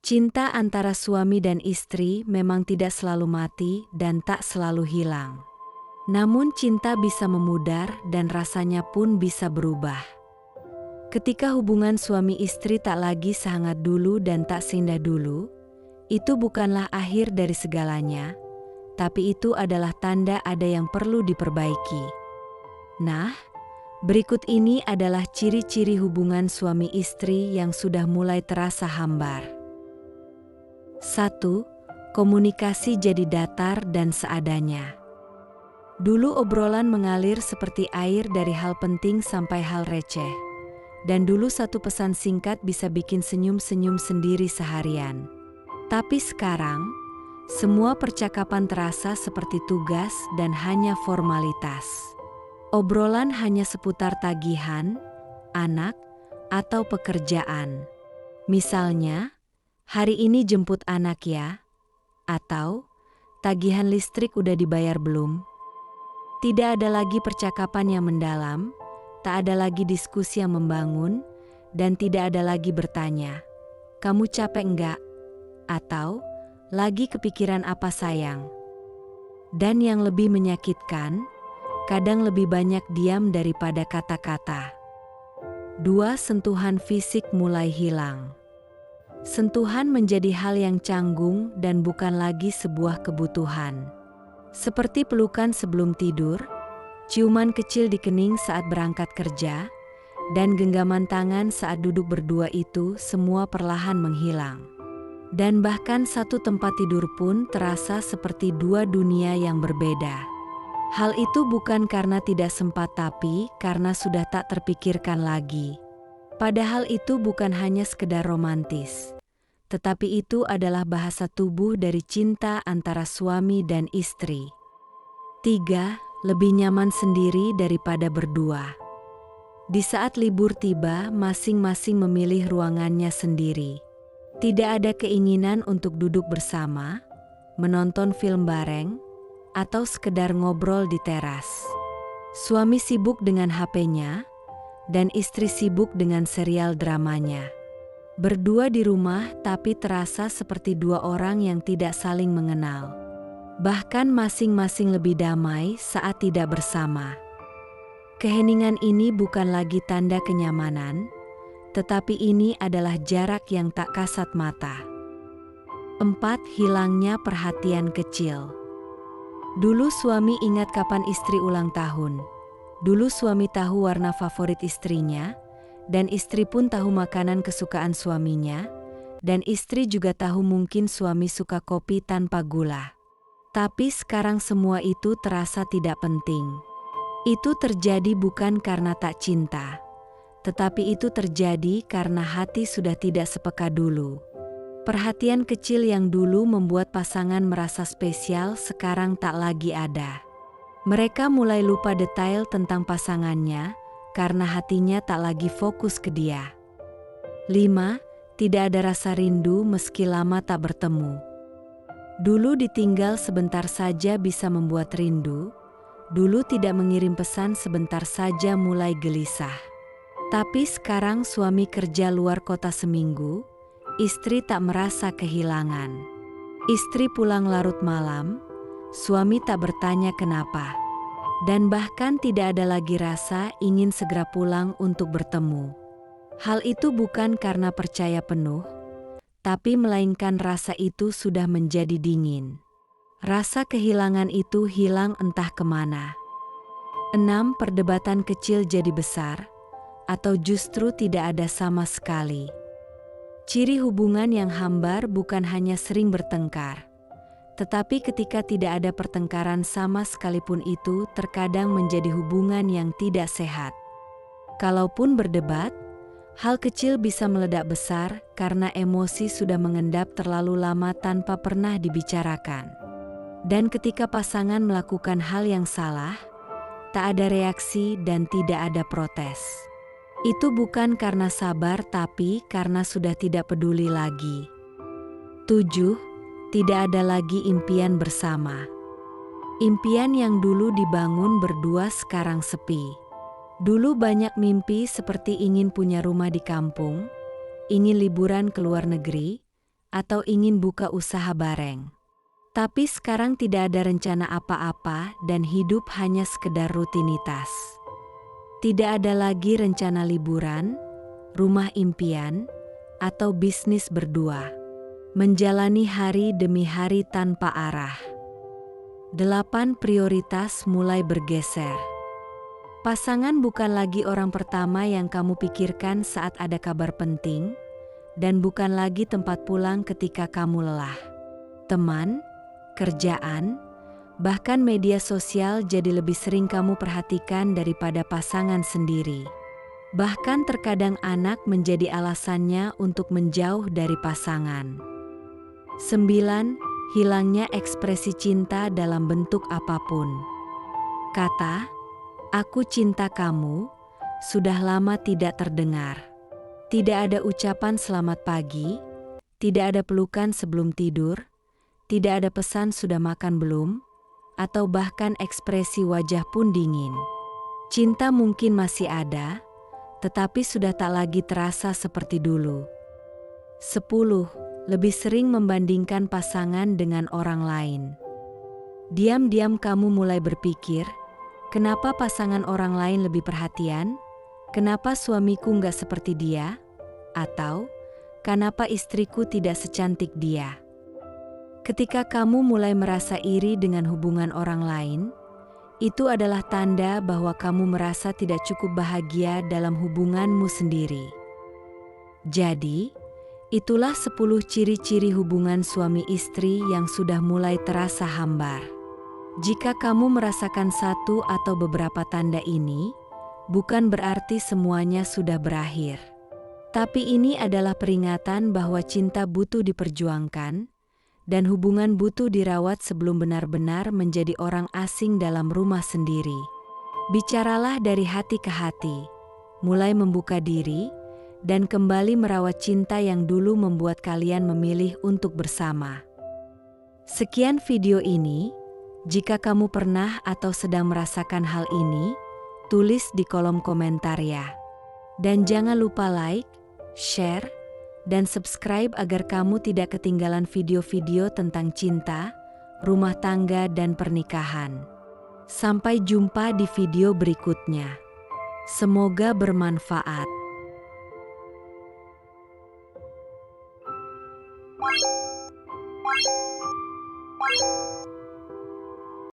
Cinta antara suami dan istri memang tidak selalu mati dan tak selalu hilang. Namun cinta bisa memudar dan rasanya pun bisa berubah. Ketika hubungan suami istri tak lagi sehangat dulu dan tak seindah dulu, itu bukanlah akhir dari segalanya, tapi itu adalah tanda ada yang perlu diperbaiki. Nah, berikut ini adalah ciri-ciri hubungan suami istri yang sudah mulai terasa hambar. 1. Komunikasi jadi datar dan seadanya. Dulu obrolan mengalir seperti air dari hal penting sampai hal receh. Dan dulu satu pesan singkat bisa bikin senyum-senyum sendiri seharian. Tapi sekarang, semua percakapan terasa seperti tugas dan hanya formalitas. Obrolan hanya seputar tagihan, anak, atau pekerjaan. Misalnya, hari ini jemput anak ya, atau tagihan listrik udah dibayar belum? Tidak ada lagi percakapan yang mendalam, tak ada lagi diskusi yang membangun, dan tidak ada lagi bertanya, kamu capek enggak? Atau, lagi kepikiran apa sayang? Dan yang lebih menyakitkan, kadang lebih banyak diam daripada kata-kata. 2. Sentuhan fisik mulai hilang. Sentuhan menjadi hal yang canggung dan bukan lagi sebuah kebutuhan. Seperti pelukan sebelum tidur, ciuman kecil di kening saat berangkat kerja, dan genggaman tangan saat duduk berdua itu semua perlahan menghilang. Dan bahkan satu tempat tidur pun terasa seperti dua dunia yang berbeda. Hal itu bukan karena tidak sempat tapi karena sudah tak terpikirkan lagi. Padahal itu bukan hanya sekedar romantis, tetapi itu adalah bahasa tubuh dari cinta antara suami dan istri. 3. Lebih nyaman sendiri daripada berdua. Di saat libur tiba, masing-masing memilih ruangannya sendiri. Tidak ada keinginan untuk duduk bersama, menonton film bareng, atau sekedar ngobrol di teras. Suami sibuk dengan HP-nya, dan istri sibuk dengan serial dramanya. Berdua di rumah tapi terasa seperti dua orang yang tidak saling mengenal. Bahkan masing-masing lebih damai saat tidak bersama. Keheningan ini bukan lagi tanda kenyamanan, tetapi ini adalah jarak yang tak kasat mata. 4. Hilangnya perhatian kecil. Dulu suami ingat kapan istri ulang tahun. Dulu suami tahu warna favorit istrinya, dan istri pun tahu makanan kesukaan suaminya, dan istri juga tahu mungkin suami suka kopi tanpa gula. Tapi sekarang semua itu terasa tidak penting. Itu terjadi bukan karena tak cinta, tetapi itu terjadi karena hati sudah tidak sepeka dulu. Perhatian kecil yang dulu membuat pasangan merasa spesial sekarang tak lagi ada. Mereka mulai lupa detail tentang pasangannya karena hatinya tak lagi fokus ke dia. 5. Tidak ada rasa rindu meski lama tak bertemu. Dulu ditinggal sebentar saja bisa membuat rindu. Dulu tidak mengirim pesan sebentar saja mulai gelisah. Tapi sekarang suami kerja luar kota seminggu, istri tak merasa kehilangan. Istri pulang larut malam, suami tak bertanya kenapa. Dan bahkan tidak ada lagi rasa ingin segera pulang untuk bertemu. Hal itu bukan karena percaya penuh, tapi melainkan rasa itu sudah menjadi dingin. Rasa kehilangan itu hilang entah kemana. 6. Perdebatan kecil jadi besar, atau justru tidak ada sama sekali. Ciri hubungan yang hambar bukan hanya sering bertengkar, tetapi ketika tidak ada pertengkaran sama sekalipun itu terkadang menjadi hubungan yang tidak sehat. Kalaupun berdebat, hal kecil bisa meledak besar karena emosi sudah mengendap terlalu lama tanpa pernah dibicarakan. Dan ketika pasangan melakukan hal yang salah, tak ada reaksi dan tidak ada protes. Itu bukan karena sabar tapi karena sudah tidak peduli lagi. 7. Tidak ada lagi impian bersama. Impian yang dulu dibangun berdua sekarang sepi. Dulu banyak mimpi seperti ingin punya rumah di kampung, ingin liburan ke luar negeri, atau ingin buka usaha bareng. Tapi sekarang tidak ada rencana apa-apa dan hidup hanya sekedar rutinitas. Tidak ada lagi rencana liburan, rumah impian, atau bisnis berdua. Menjalani hari demi hari tanpa arah. 8 prioritas mulai bergeser. Pasangan bukan lagi orang pertama yang kamu pikirkan saat ada kabar penting, dan bukan lagi tempat pulang ketika kamu lelah. Teman, kerjaan, bahkan media sosial jadi lebih sering kamu perhatikan daripada pasangan sendiri. Bahkan terkadang anak menjadi alasannya untuk menjauh dari pasangan. 9. Hilangnya ekspresi cinta dalam bentuk apapun. Kata, "Aku cinta kamu," sudah lama tidak terdengar. Tidak ada ucapan selamat pagi, tidak ada pelukan sebelum tidur, tidak ada pesan sudah makan belum, atau bahkan ekspresi wajah pun dingin. Cinta mungkin masih ada, tetapi sudah tak lagi terasa seperti dulu. 10. Lebih sering membandingkan pasangan dengan orang lain. Diam-diam kamu mulai berpikir, kenapa pasangan orang lain lebih perhatian? Kenapa suamiku nggak seperti dia? Atau, kenapa istriku tidak secantik dia? Ketika kamu mulai merasa iri dengan hubungan orang lain, itu adalah tanda bahwa kamu merasa tidak cukup bahagia dalam hubunganmu sendiri. Jadi, itulah 10 ciri-ciri hubungan suami istri yang sudah mulai terasa hambar. Jika kamu merasakan satu atau beberapa tanda ini, bukan berarti semuanya sudah berakhir. Tapi ini adalah peringatan bahwa cinta butuh diperjuangkan, dan hubungan butuh dirawat sebelum benar-benar menjadi orang asing dalam rumah sendiri. Bicaralah dari hati ke hati, mulai membuka diri, dan kembali merawat cinta yang dulu membuat kalian memilih untuk bersama. Sekian video ini, jika kamu pernah atau sedang merasakan hal ini, tulis di kolom komentar ya. Dan jangan lupa like, share, dan subscribe agar kamu tidak ketinggalan video-video tentang cinta, rumah tangga, dan pernikahan. Sampai jumpa di video berikutnya. Semoga bermanfaat.